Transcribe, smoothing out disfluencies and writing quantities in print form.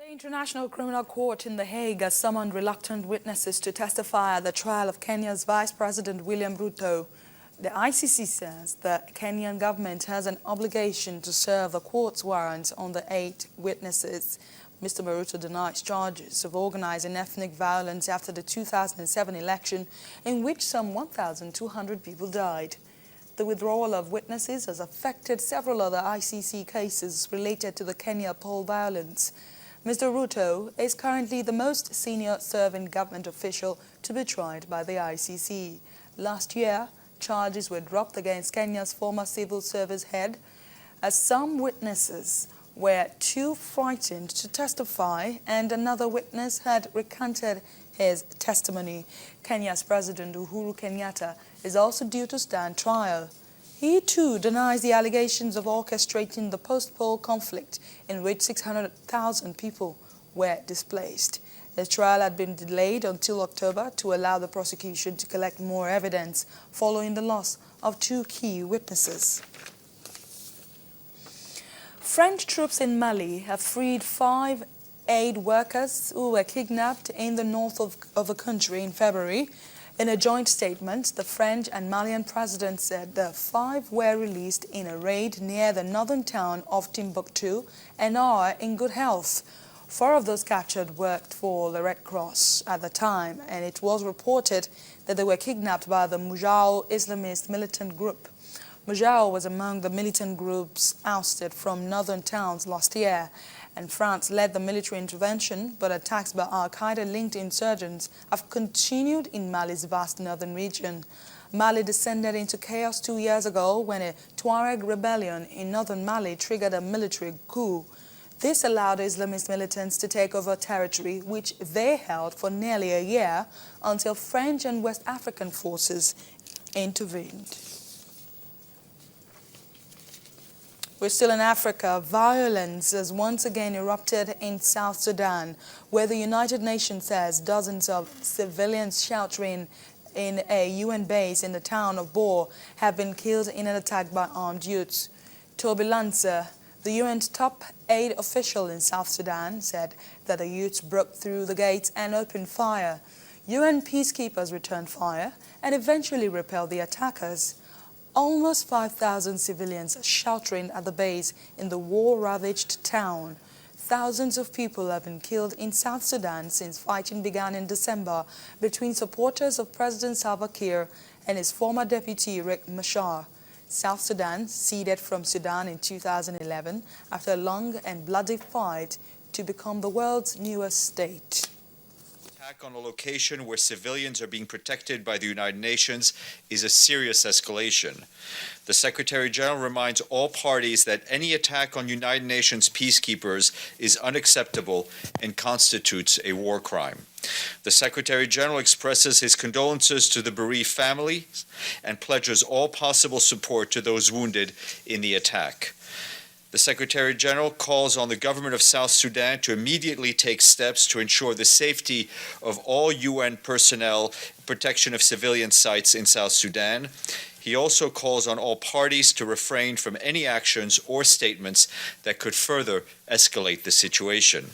The International Criminal Court in The Hague has summoned reluctant witnesses to testify at the trial of Kenya's Vice President William Ruto. The ICC says the Kenyan government has an obligation to serve the court's warrants on the 8 witnesses. Mr. Ruto denies charges of organizing ethnic violence after the 2007 election, in which some 1,200 people died. The withdrawal of witnesses has affected several other ICC cases related to the Kenya poll violence. Mr. Ruto is currently the most senior serving government official to be tried by the ICC. Last year, charges were dropped against Kenya's former civil service head, as some witnesses were too frightened to testify and another witness had recanted his testimony. Kenya's President Uhuru Kenyatta is also due to stand trial. He too denies the allegations of orchestrating the post-poll conflict in which 600,000 people were displaced. The trial had been delayed until October to allow the prosecution to collect more evidence following the loss of 2 key witnesses. French troops in Mali have freed 5 aid workers who were kidnapped in the north of the country in February. In a joint statement, the French and Malian president said the 5 were released in a raid near the northern town of Timbuktu and are in good health. 4 of those captured worked for the Red Cross at the time, and it was reported that they were kidnapped by the Mujahideen Islamist militant group. Mujahideen was among the militant groups ousted from northern towns last year, and France led the military intervention, but attacks by al-Qaeda-linked insurgents have continued in Mali's vast northern region. Mali descended into chaos 2 years ago when a Tuareg rebellion in northern Mali triggered a military coup. This allowed Islamist militants to take over territory which they held for nearly a year until French and West African forces intervened. We're still in Africa. Violence has once again erupted in South Sudan, where the United Nations says dozens of civilians sheltering in a UN base in the town of Bor have been killed in an attack by armed youths. Toby Lancer, the UN's top aid official in South Sudan, said that the youths broke through the gates and opened fire. UN peacekeepers returned fire and eventually repelled the attackers. Almost 5,000 civilians are sheltering at the base in the war-ravaged town. Thousands of people have been killed in South Sudan since fighting began in December between supporters of President Salva Kiir and his former deputy Riek Machar. South Sudan ceded from Sudan in 2011 after a long and bloody fight to become the world's newest state. Attack on a location where civilians are being protected by the United Nations is a serious escalation. The Secretary General reminds all parties that any attack on United Nations peacekeepers is unacceptable and constitutes a war crime. The Secretary General expresses his condolences to the bereaved families and pledges all possible support to those wounded in the attack. The Secretary General calls on the government of South Sudan to immediately take steps to ensure the safety of all UN personnel, protection of civilian sites in South Sudan. He also calls on all parties to refrain from any actions or statements that could further escalate the situation.